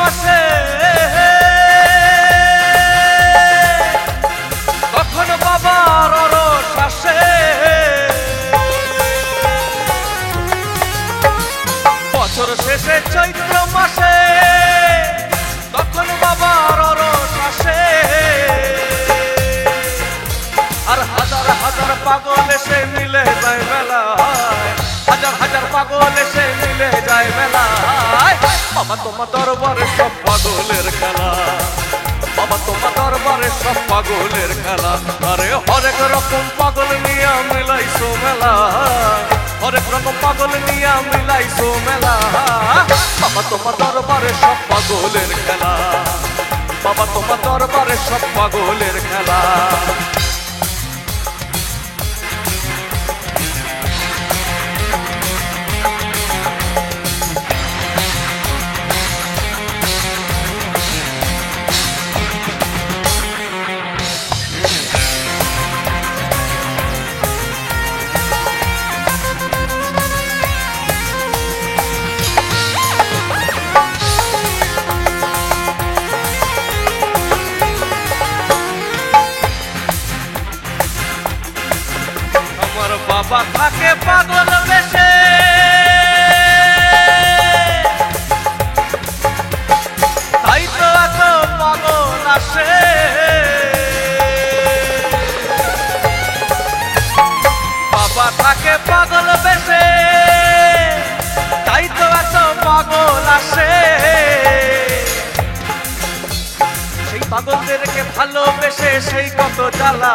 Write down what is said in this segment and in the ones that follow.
মাসে তখন বাবার অরস আসে, বছর শেষে চৈত্র মাসে তখন বাবার অরস আসে। আর হাজার হাজার পাগল এসে মিলে যায় মেলায়, হাজার হাজার পাগল এসে মিলে যায় মেলায়। বাবা তোমার দরবারে সব পাগলের খেলা, বাবা তোমার দরবারে সব পাগলের খেলা। আরে হরেক রকম পাগল নিয়ে মিলাইছো মেলা, হরেক রকম পাগল নিয়ে মিলাইছো মেলা। বাবা তোমার দরবারে সব পাগলের খেলা, বাবা তোমার দরবারে সব পাগলের খেলা। বাবা থাকে পাগল বেশে, তাই তো এত পাগল আসে। বাবা থাকে পাগল বেশে, তাই তো এত পাগল আসে। সেই পাগলদেরকে ভালোবেসে সেই কত জ্বালা,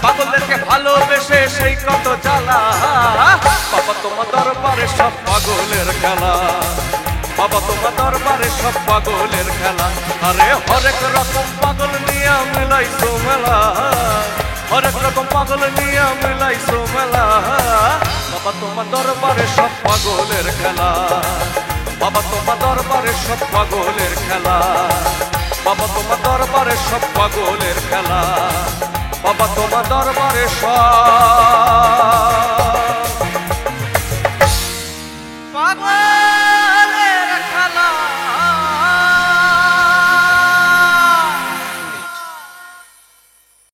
পাগলদেরকে ভালোবেসে সেই কত জ্বালা। বাবা তোমার দরবারে সব পাগলের খেলা, বাবা তোমার দরবারে সব পাগলের খেলা। আরে হরেক রকম পাগল নিয়ে মিলাইছো মেলা, হরেক রকম পাগল নিয়ে মিলাইছো মেলা। বাবা তোমার দরবারে সব পাগলের খেলা, বাবা তোমার দরবারে সব পাগলের খেলা, বাবা তোমার দরবারে সব পাগলের খেলা, বাবা তোমার দরবারে সব পাগল।